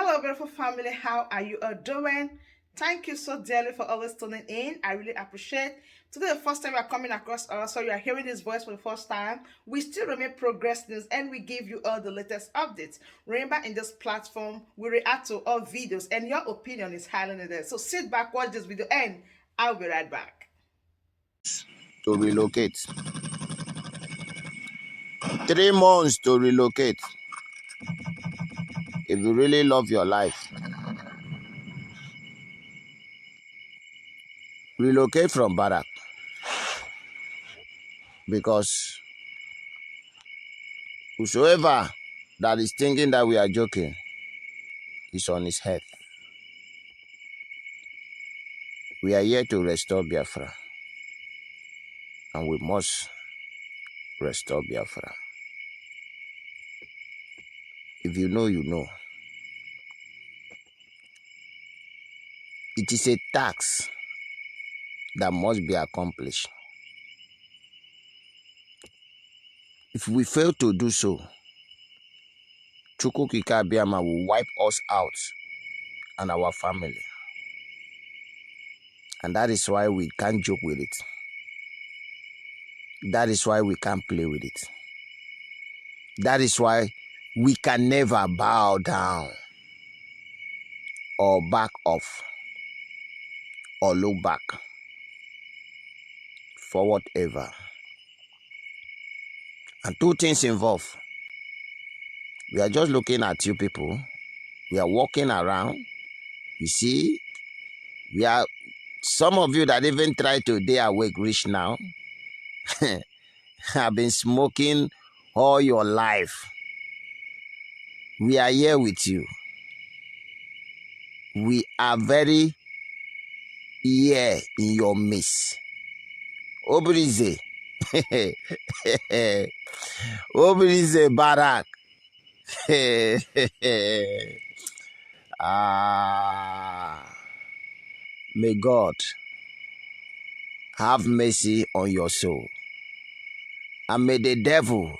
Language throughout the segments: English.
Hello, beautiful family. How are you all doing? Thank you so dearly for always tuning in. I really appreciate. Today, the first time you are coming across us, so you are hearing this voice for the first time. We still remain Progress News, and we give you all the latest updates. Remember, in this platform, we react to all videos, and your opinion is highly needed. So sit back, watch this video, and I'll be right back. To relocate. 3 months to relocate. If you really love your life, relocate from Barak, because whosoever that is thinking that we are joking is on his head. We are here to restore Biafra, and we must restore Biafra. If you know, you know. It is a task that must be accomplished. If we fail to do so, Chukwukika Abiyama will wipe us out and our family. And that is why we can't joke with it. That is why we can't play with it. That is why we can never bow down or back off or look back for whatever. And two things involved. We are just looking at you people. We are walking around. You see, we are some of you that even try to stay awake reach now have been smoking all your life. We are here with you. We are very here in your midst. Obrize. Obrize Barak. May God have mercy on your soul. And may the devil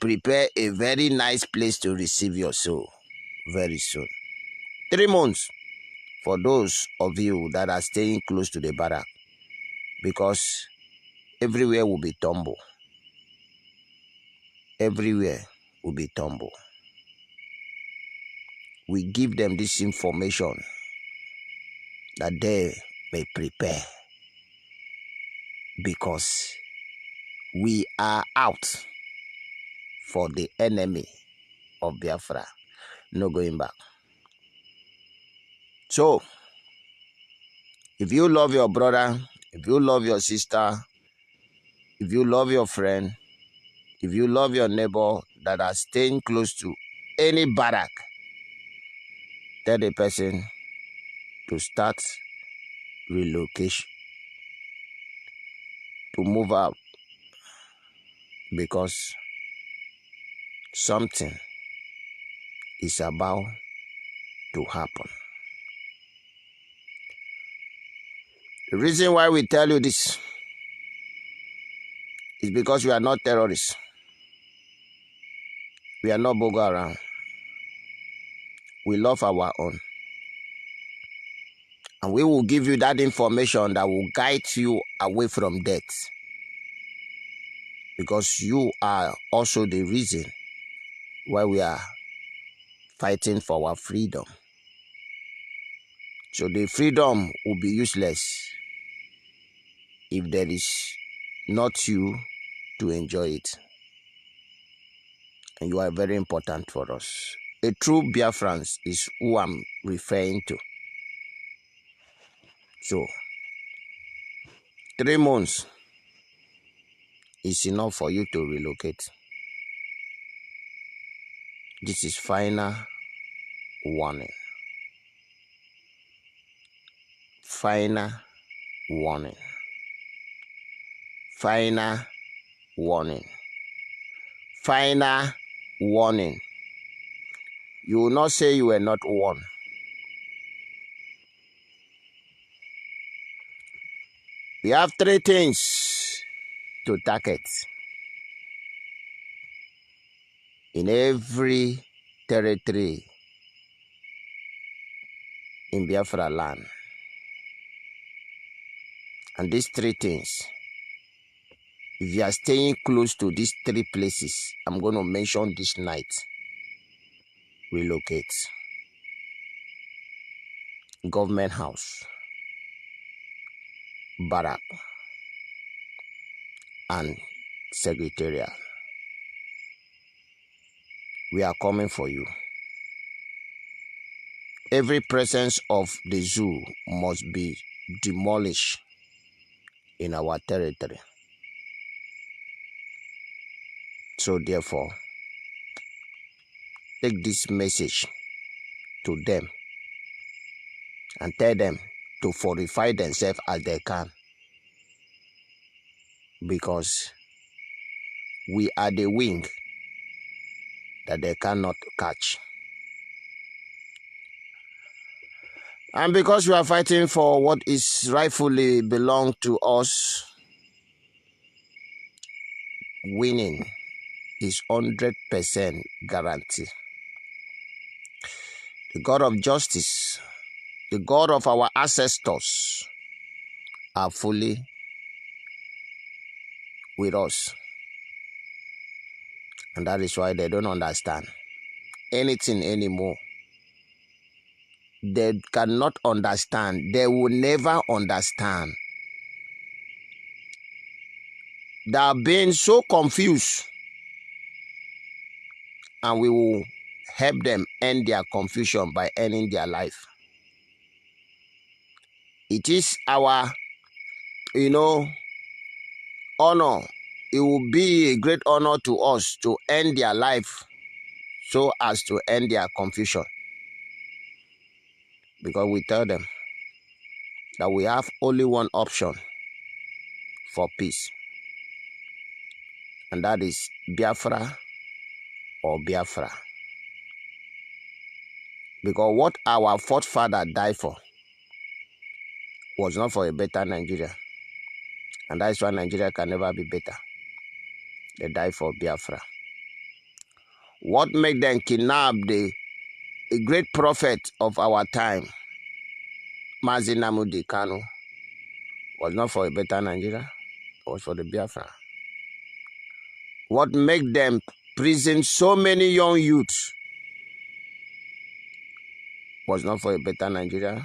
prepare a very nice place to receive your soul very soon. 3 months for those of you that are staying close to the Barak, because everywhere will be tumble. Everywhere will be tumble. We give them this information that they may prepare, because we are out for the enemy of Biafra. No going back. So, if you love your brother, if you love your sister, if you love your friend, if you love your neighbor that are staying close to any barrack, tell the person to start relocation, to move out, because something is about to happen. The reason why we tell you this is because we are not terrorists. We are not Boko Haram. We love our own. And we will give you that information that will guide you away from death. Because you are also the reason why we are fighting for our freedom. So the freedom will be useless if there is not you to enjoy it. And you are very important for us. A true Biafran is who I'm referring to. So, 3 months is enough for you to relocate. This is final warning. Final warning. Final warning. Final warning. You will not say you were not warned. We have 3 things to target in every territory in Biafra land. And these three things, if you are staying close to these three places I'm going to mention this night, relocate. Government house, barrack, and secretariat. We are coming for you. Every presence of the zoo must be demolished in our territory. So therefore, take this message to them and tell them to fortify themselves as they can, because we are the wing that they cannot catch. And because we are fighting for what is rightfully belong to us, winning is 100% guarantee. The God of justice, the God of our ancestors are fully with us. And that is why they don't understand anything anymore. They cannot understand. They will never understand. They are being so confused, and we will help them end their confusion by ending their life. It is our, honor. It will be a great honor to us to end their life so as to end their confusion. Because we tell them that we have only one option for peace, and that is Biafra or Biafra. Because what our forefather died for was not for a better Nigeria, and that is why Nigeria can never be better. They died for Biafra. What made them kidnap a great prophet of our time, Mazi Nnamdi Kanu, was not for a better Nigeria, it was for the Biafra. What made them prison so many young youths was not for a better Nigeria,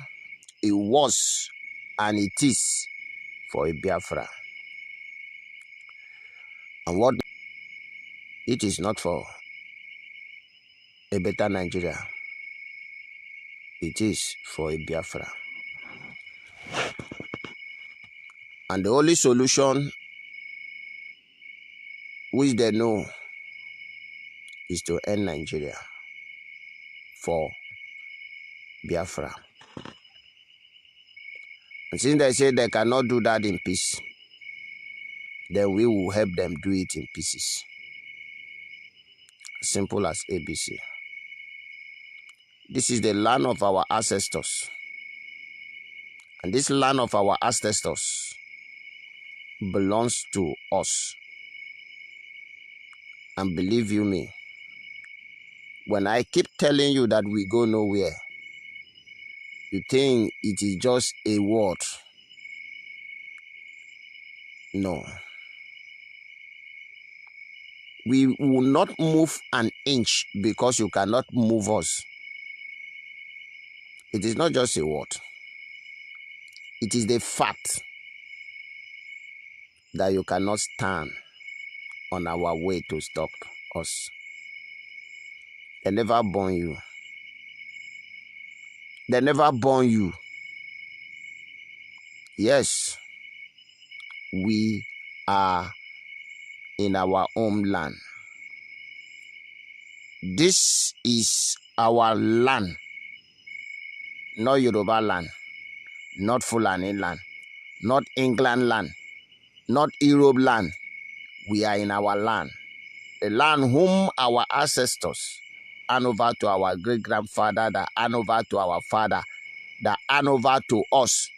it was and it is for a Biafra. And what it is not for a better Nigeria, it is for a Biafra. And the only solution which they know is to end Nigeria for Biafra. And since they say they cannot do that in peace, then we will help them do it in pieces. Simple as ABC. This is the land of our ancestors. And this land of our ancestors belongs to us. And believe you me, when I keep telling you that we go nowhere, you think it is just a word. No. We will not move an inch because you cannot move us. It is not just a word. It is the fact that you cannot stand on our way to stop us. They never born you. They never born you. Yes, we are in our homeland. This is our land, not Yoruba land, not Fulani land, not England land, not Europe land. We are in our land. The land whom our ancestors hand over to our great-grandfather, that hand over to our father, that hand over to us.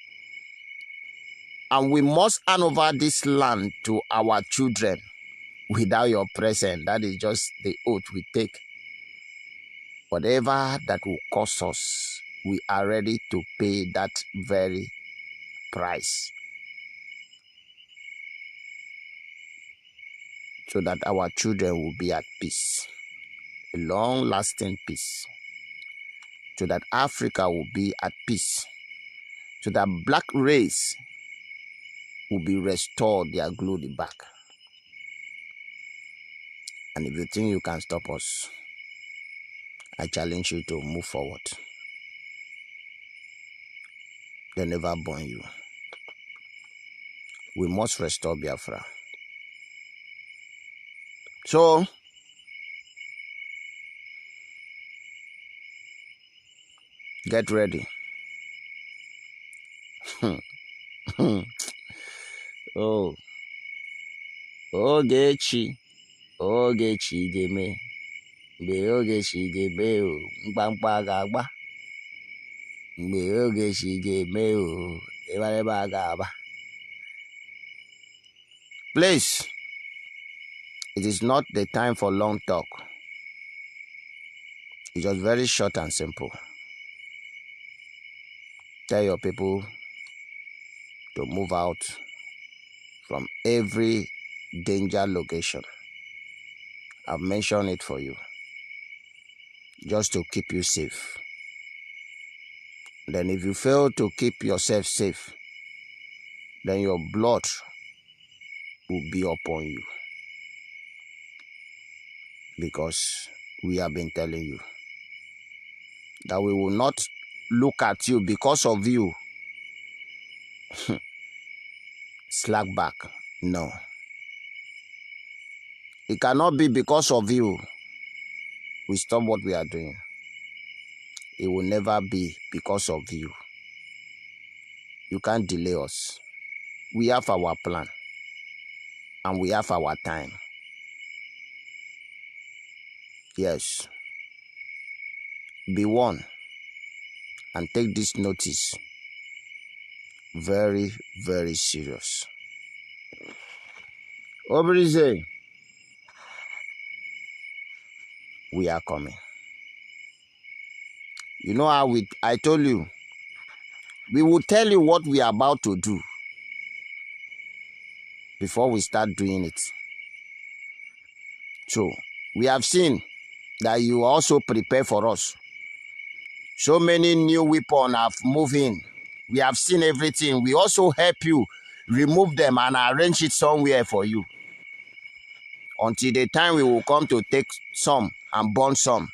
And we must hand over this land to our children without your presence. That is just the oath we take. Whatever that will cost us, we are ready to pay that very price so that our children will be at peace, a long-lasting peace, so that Africa will be at peace, so that black race will be restored their glory back. And if you think you can stop us, I challenge you to move forward. They never born you. We must restore Biafra. So, get ready. Oh, Ogechi ga-eme. Mgbe Ogechi ga-eme o, mkpamkpa ga-agba. Mgbe Ogechi ga-eme o, ịbarịba ga-agba. Please, it is not the time for long talk. It's just very short and simple. Tell your people to move out from every danger location. I've mentioned it for you, just to keep you safe. Then if you fail to keep yourself safe, then your blood will be upon you. Because we have been telling you that we will not look at you because of you. Slack back. No. It cannot be because of you we stop what we are doing. It will never be because of you. You can't delay us. We have our plan. And we have our time. Yes. Be one. And take this notice very, very serious. Obrize, we are coming. You know how I told you, we will tell you what we are about to do before we start doing it. So, we have seen that you also prepare for us. So many new weapons have moved in. We have seen everything. We also help you remove them and arrange it somewhere for you. Until the time we will come to take some and burn some.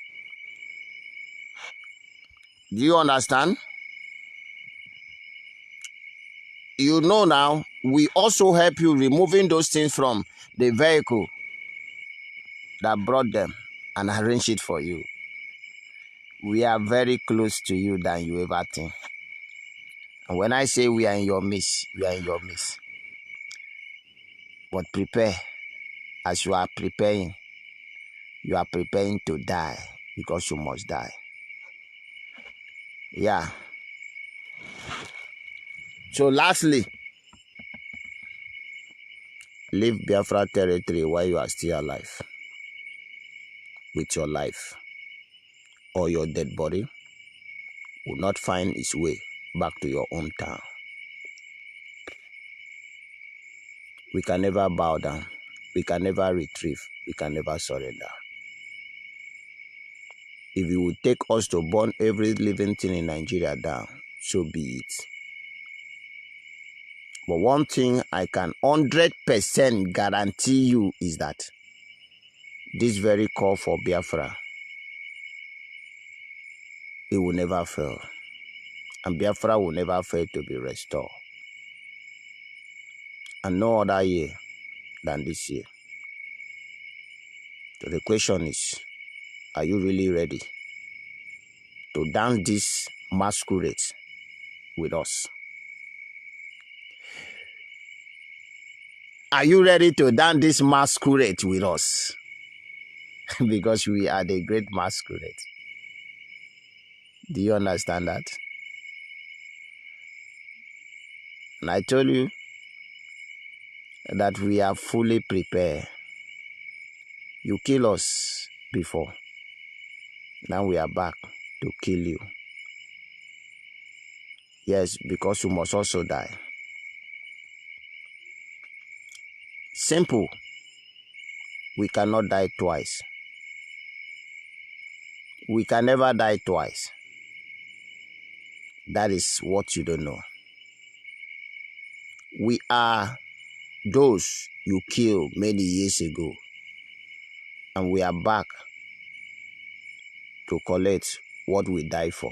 Do you understand? You know now, we also help you removing those things from the vehicle that brought them and arrange it for you. We are very close to you than you ever think. And when I say we are in your midst, we are in your midst. But prepare. As you are preparing to die because you must die. Yeah. So lastly, leave Biafra territory while you are still alive. With your life. Or your dead body will not find its way back to your hometown. We can never bow down. We can never retrieve. We can never surrender. If you would take us to burn every living thing in Nigeria down, so be it. But one thing I can 100% guarantee you is that this very call for Biafra, it will never fail. And Biafra will never fail to be restored. And no other year than this year. So the question is, are you really ready to dance this masquerade with us? Are you ready to dance this masquerade with us? Because we are the great masquerade. Do you understand that? And I told you that we are fully prepared. You kill us before. Now we are back to kill you. Yes, because you must also die. Simple. We cannot die twice. We can never die twice. That is what you don't know. We are those you killed many years ago, and we are back to collect what we died for.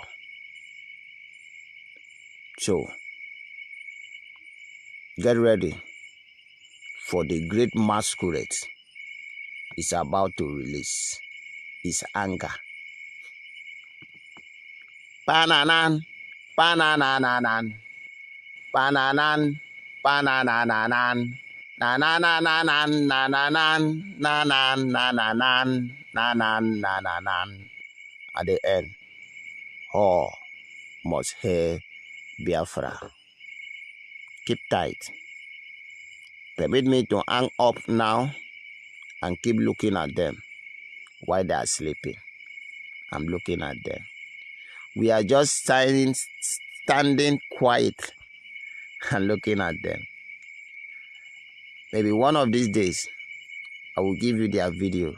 So, get ready for the great masquerade is about to release his anger. Bananan, banananan, bananan, banananan, nananananan, nananan, nanan, nananan, nanan, nananan. At the end, all must hear Biafra. Keep tight. Permit me to hang up now and keep looking at them while they are sleeping. I'm looking at them. We are just standing quiet and looking at them. Maybe one of these days, I will give you their video,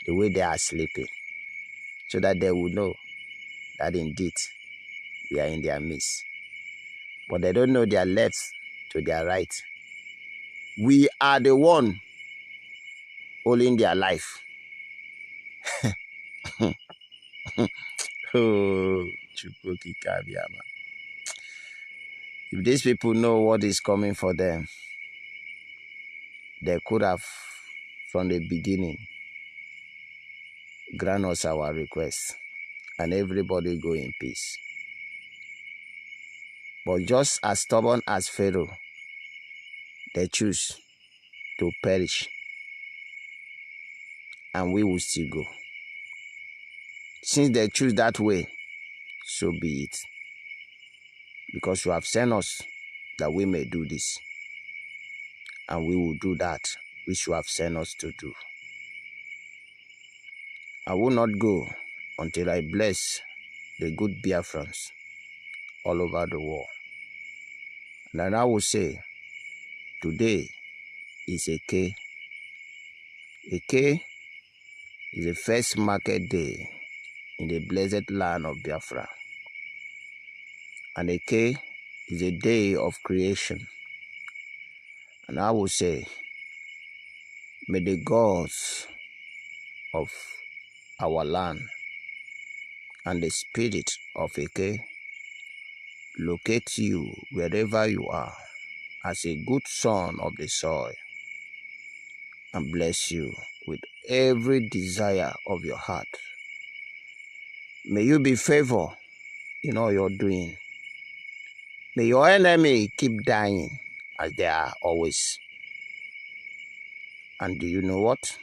the way they are sleeping, so that they will know that indeed we are in their midst. But they don't know their left to their right. We are the one holding their life. Oh, Chukwuki Kabiama. If these people know what is coming for them, they could have, from the beginning, grant us our request and everybody go in peace. But just as stubborn as Pharaoh, they choose to perish, and we will still go. Since they choose that way, so be it. Because you have sent us that we may do this, and we will do that which you have sent us to do. I will not go until I bless the good Biafrans all over the world. And then I will say, today is Eke. Eke is the first market day in the blessed land of Biafra. And Eke is a day of creation. And I will say, may the gods of our land and the spirit of Eke locate you wherever you are as a good son of the soil and bless you with every desire of your heart. May you be favored in all you're doing. May your enemy keep dying as they are always. And do you know what?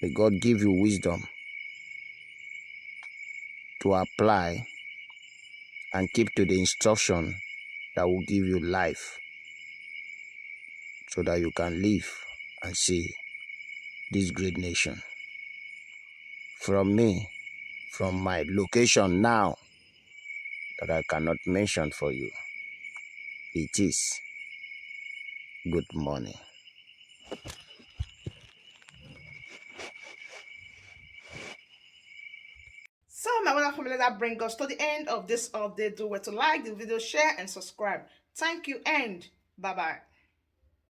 May God give you wisdom to apply and keep to the instruction that will give you life so that you can live and see this great nation. From me, from my location now that I cannot mention for you, it is good morning. So, my wonderful family, that brings us to the end of this update. Do well to like the video, share, and subscribe. Thank you, and bye bye.